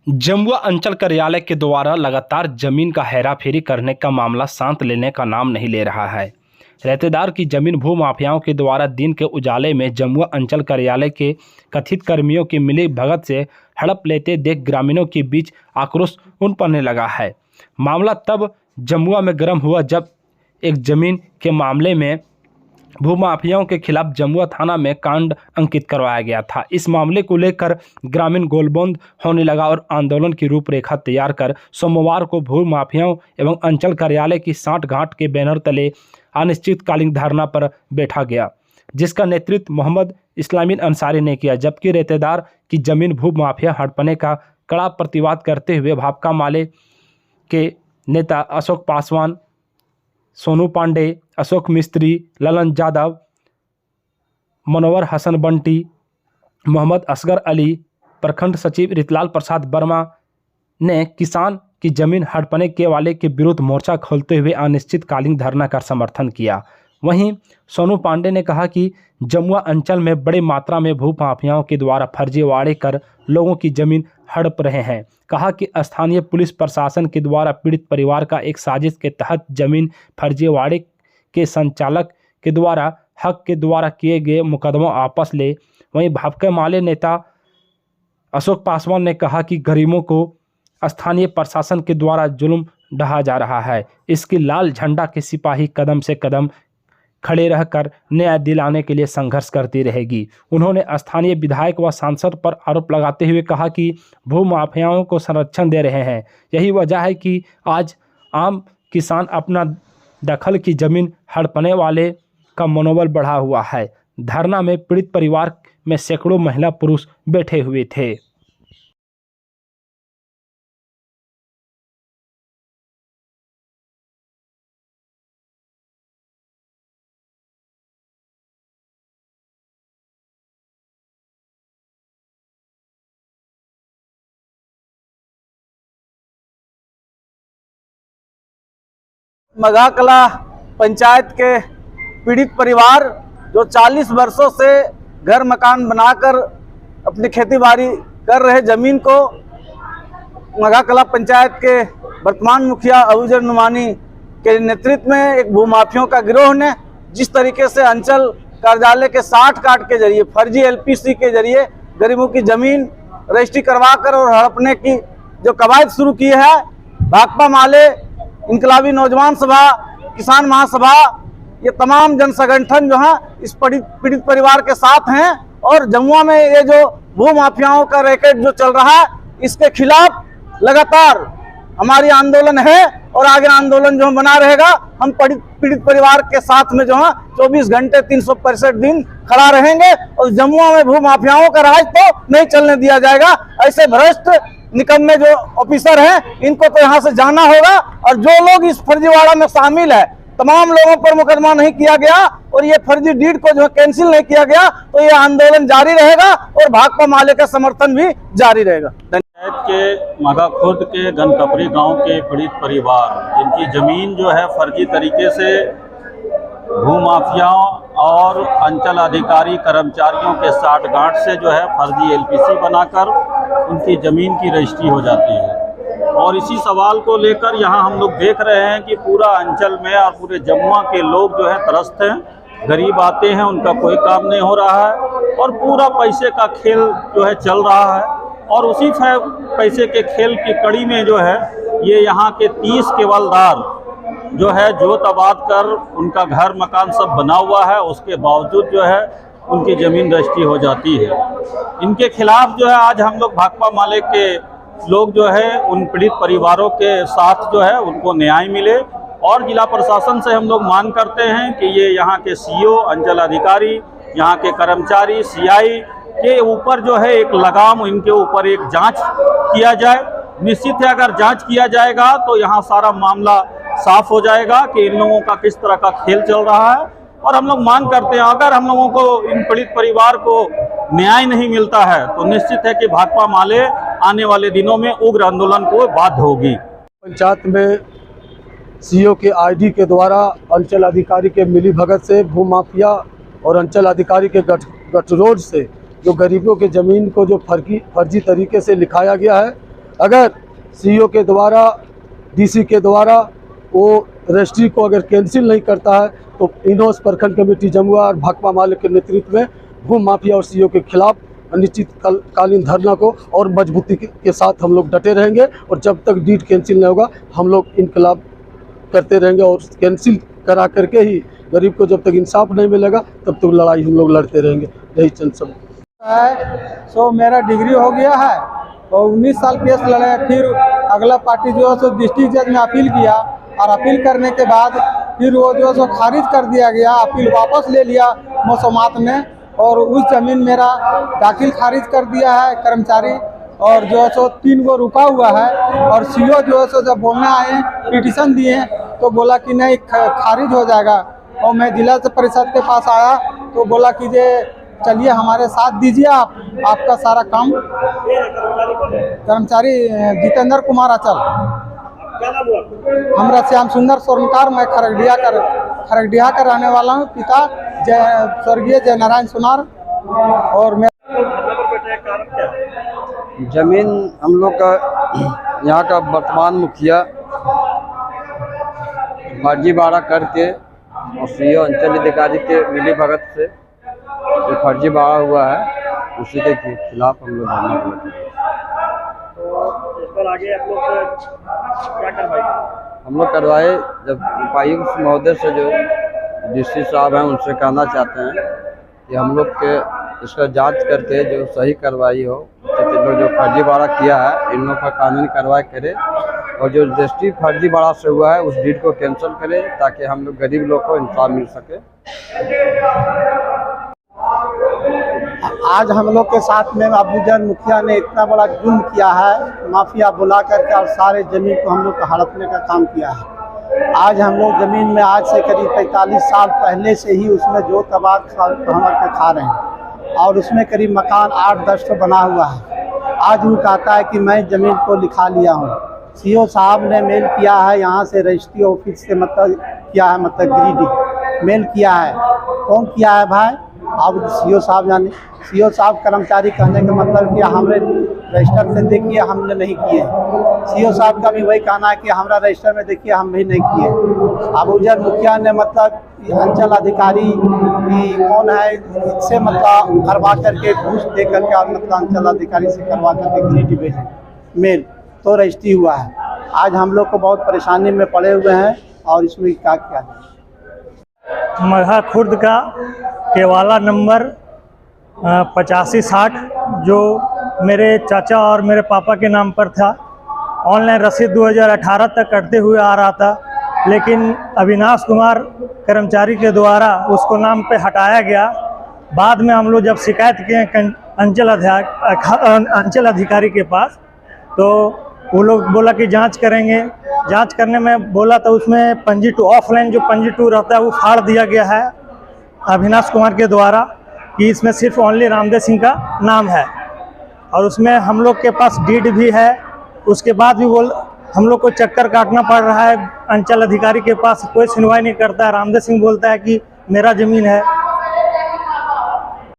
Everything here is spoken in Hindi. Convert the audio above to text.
जमुआ अंचल कार्यालय के द्वारा लगातार जमीन का हेराफेरी करने का मामला शांत लेने का नाम नहीं ले रहा है। रहतेदार की जमीन भू माफियाओं के द्वारा दिन के उजाले में जमुआ अंचल कार्यालय के कथित कर्मियों की मिली भगत से हड़प लेते देख ग्रामीणों के बीच आक्रोश उनपने लगा है। मामला तब जमुआ में गर्म हुआ जब एक जमीन के मामले में भूमाफियाओं के खिलाफ जमुआ थाना में कांड अंकित करवाया गया था। इस मामले को लेकर ग्रामीण गोलबंद होने लगा और आंदोलन की रूपरेखा तैयार कर सोमवार को भूमाफियाओं एवं अंचल कार्यालय की सांठगांठ के बैनर तले अनिश्चितकालीन धरना पर बैठा गया, जिसका नेतृत्व मोहम्मद इस्लामीन अंसारी ने किया। जबकि रहतेदार की जमीन भूमाफिया हड़पने का कड़ा प्रतिवाद करते हुए भाकपा माले के नेता अशोक पासवान, सोनू पांडे, अशोक मिस्त्री, ललन यादव, मनोवर हसन बंटी, मोहम्मद असगर अली, प्रखंड सचिव रितलाल प्रसाद वर्मा ने किसान की जमीन हड़पने के वाले के विरुद्ध मोर्चा खोलते हुए अनिश्चितकालीन धरना का समर्थन किया। वहीं सोनू पांडे ने कहा कि जमुआ अंचल में बड़ी मात्रा में भू माफियाओं के द्वारा फर्जीवाड़े कर लोगों की जमीन हड़प रहे हैं। कहा कि स्थानीय पुलिस प्रशासन के द्वारा पीड़ित परिवार का एक साजिश के तहत जमीन फर्जीवाड़े के संचालक के द्वारा हक के द्वारा किए गए मुकदमों वापस ले। वहीं भाकपा माले नेता अशोक पासवान ने कहा कि गरीबों को स्थानीय प्रशासन के द्वारा जुल्म ढहा जा रहा है। इसकी लाल झंडा के सिपाही कदम से कदम खड़े रहकर न्याय दिलाने के लिए संघर्ष करती रहेगी। उन्होंने स्थानीय विधायक व सांसद पर आरोप लगाते हुए कहा कि भू माफियाओं को संरक्षण दे रहे हैं। यही वजह है कि आज आम किसान अपना दखल की जमीन हड़पने वाले का मनोबल बढ़ा हुआ है। धरना में पीड़ित परिवार में सैकड़ों महिला पुरुष बैठे हुए थे। मघाकला पंचायत के पीड़ित परिवार जो 40 वर्षों से घर मकान बनाकर अपनी खेतीबाड़ी कर रहे जमीन को मघाकला पंचायत के वर्तमान मुखिया अबूजर नुमानी के नेतृत्व में एक भूमाफियों का गिरोह ने जिस तरीके से अंचल कार्यालय के 60 काट के जरिए फर्जी एलपीसी के जरिए गरीबों की जमीन रजिस्ट्री करवाकर और हड़पने की जो कवायद शुरू की है, भाकपा माले, इनकलाबी नौजवान सभा, किसान महासभा, ये तमाम जन संगठन जो है इस पीड़ित परिवार के साथ हैं। और जमुआ में ये जो भू माफियाओं का रैकेट जो चल रहा है, इसके खिलाफ लगातार हमारी आंदोलन है और आगे आंदोलन जो बना रहेगा। हम पीड़ित परिवार के साथ में जो है 24 घंटे 365 दिन खड़ा रहेंगे और जमुआ में भू माफियाओं का राज तो नहीं चलने दिया जाएगा। ऐसे भ्रष्ट निकम्मे जो ऑफिसर हैं, इनको तो यहाँ से जाना होगा। और जो लोग इस फर्जीवाड़ा में शामिल है, तमाम लोगों पर मुकदमा नहीं किया गया और ये फर्जी डीड को जो कैंसिल नहीं किया गया, तो ये आंदोलन जारी रहेगा और भाकपा माले का समर्थन भी जारी रहेगा। पंचायत के मघाखुर्द के गनकपरी गांव के पीड़ित परिवार, जिनकी जमीन जो है फर्जी तरीके से भूमाफियाओं और अंचल अधिकारी कर्मचारियों के साठगांठ से जो है फर्जी एलपीसी बनाकर उनकी ज़मीन की रजिस्ट्री हो जाती है। और इसी सवाल को लेकर यहाँ हम लोग देख रहे हैं कि पूरा अंचल में और पूरे जमुआ के लोग जो है त्रस्त हैं। गरीब आते हैं, उनका कोई काम नहीं हो रहा है और पूरा पैसे का खेल जो है चल रहा है। और उसी पैसे के खेल की कड़ी में जो है ये यहाँ के 30 केवलदार जो है जोत आबाद कर उनका घर मकान सब बना हुआ है, उसके बावजूद जो है उनकी ज़मीन रजिस्ट्री हो जाती है। इनके खिलाफ जो है आज हम लोग भाकपा माले के लोग जो है उन पीड़ित परिवारों के साथ जो है उनको न्याय मिले। और जिला प्रशासन से हम लोग मांग करते हैं कि ये यहाँ के सीईओ, अंचल अधिकारी, यहाँ के कर्मचारी, सीआई के ऊपर जो है एक लगाम, इनके ऊपर एक जांच किया जाए। निश्चित है अगर जांच किया जाएगा तो यहाँ सारा मामला साफ हो जाएगा कि इन लोगों का किस तरह का खेल चल रहा है। और हम लोग मांग करते हैं अगर हम लोगों को, इन पीड़ित परिवार को न्याय नहीं मिलता है तो निश्चित है कि भाकपा माले आने वाले दिनों में उग्र आंदोलन को बाध्य होगी। पंचायत में सीईओ के आईडी के द्वारा अंचल अधिकारी के मिली भगत से भूमाफिया और अंचल अधिकारी के गठजोड़ से जो गरीबों के ज़मीन को जो फर्जी तरीके से लिखाया गया है, अगर सीईओ के द्वारा, डीसी के द्वारा वो रजिस्ट्री को अगर कैंसिल नहीं करता है तो इनोस प्रखंड कमेटी जमुआ और भाकपा माले के नेतृत्व में भू माफिया और सीईओ के खिलाफ अनिश्चितकालीन धरना को और मजबूती के साथ हम लोग डटे रहेंगे और जब तक डीड कैंसिल नहीं होगा हम लोग इनकलाब करते रहेंगे और कैंसिल करा करके ही गरीब को जब तक इंसाफ नहीं मिलेगा तब तक लड़ाई हम लोग लड़ते रहेंगे। यही चंद सब है। सो मेरा डिग्री हो गया है और 19 साल केस लड़े, फिर अगला पार्टी जो है सो डिस्ट्रिक्ट जज में अपील किया और अपील करने के बाद फिर वो जो है सो खारिज कर दिया गया, अपील वापस ले लिया मौसमात ने और उस जमीन मेरा दाखिल खारिज कर दिया है कर्मचारी और जो है सो 3 गो रुका हुआ है और सीईओ जो है सो जब बोलने आए पिटीशन दिए तो बोला कि नहीं खारिज हो जाएगा और मैं जिला परिषद के पास आया तो बोला कि जे चलिए हमारे साथ दीजिए आपका सारा काम। कर्मचारी जितेंद्र कुमार अचल। हमरा श्याम सुंदर स्वर्णकार, मैं खरगडिया का रहने वाला हूँ। पिता स्वर्गीय जय नारायण सोनार और मैं जमीन हम लोग का यहाँ का वर्तमान मुखिया फर्जीवाड़ा करके और सीईओ अंचल अधिकारी के मिली भगत से जो फर्जीवाड़ा हुआ है उसी के खिलाफ हम लोग धरना दिए। तो इस पर आगे आप लोग क्या करवाई? हम लोग करवाए जब उपायुक्त महोदय से जो डीसी साहब हैं उनसे कहना चाहते हैं कि हम लोग के इसका जांच करके जो सही कार्रवाई हो, लोग जो फर्जीवाड़ा किया है इन लोग पर कानूनी कार्रवाई करे और जो रजिस्ट्री फर्जीवाड़ा से हुआ है उस डीड को कैंसिल करे ताकि हम लोग गरीब लोग को इंसाफ मिल सके। आज हम लोग के साथ में अबूजर मुखिया ने इतना बड़ा जुल्म किया है, माफिया बुला करके और सारे ज़मीन को हम लोग को हड़पने का काम किया है। आज हम लोग ज़मीन में आज से करीब 45 साल पहले से ही उसमें जो तबाद हम खा रहे हैं और उसमें करीब मकान 8-10 तो बना हुआ है। आज वो कहता है कि मैं ज़मीन को लिखा लिया हूँ। सीईओ साहब ने मेल किया है यहाँ से रजिस्ट्री ऑफिस से मतलब किया है, मतलब गिरिडीह मेल किया है। कौन किया है भाई? अब सीईओ साहब जाने। सीईओ साहब कर्मचारी कहने का मतलब कि हमने रजिस्टर से देखिए हमने नहीं किए। सीईओ साहब का भी वही कहना है कि हमारा रजिस्टर में देखिए हम भी नहीं किए। अबूजर मुखिया ने मतलब अंचल अधिकारी की कौन है इससे मतलब करवा करके घूस दे करके और मतलब अंचल अधिकारी से करवा करके गिरिडीह भेजे मेल तो रजिस्ट्री हुआ है। आज हम लोग को बहुत परेशानी में पड़े हुए हैं और इसमें क्या किया जाए। मगहा खुर्द का केवाला नंबर 8560 जो मेरे चाचा और मेरे पापा के नाम पर था। ऑनलाइन रसीद 2018 तक कटते हुए आ रहा था, लेकिन अविनाश कुमार कर्मचारी के द्वारा उसको नाम पे हटाया गया। बाद में हम लोग जब शिकायत किए अंचल अधिकारी के पास तो वो लोग बोला कि जांच करेंगे। जांच करने में बोला तो उसमें पंजी 2 ऑफलाइन जो पंजी 2 रहता है वो फाड़ दिया गया है अविनाश कुमार के द्वारा कि इसमें सिर्फ ओनली रामदेव सिंह का नाम है और उसमें हम लोग के पास डीड भी है। उसके बाद भी हम लोग को चक्कर काटना पड़ रहा है, अंचल अधिकारी के पास कोई सुनवाई नहीं करता है। रामदेव सिंह बोलता है कि मेरा ज़मीन है,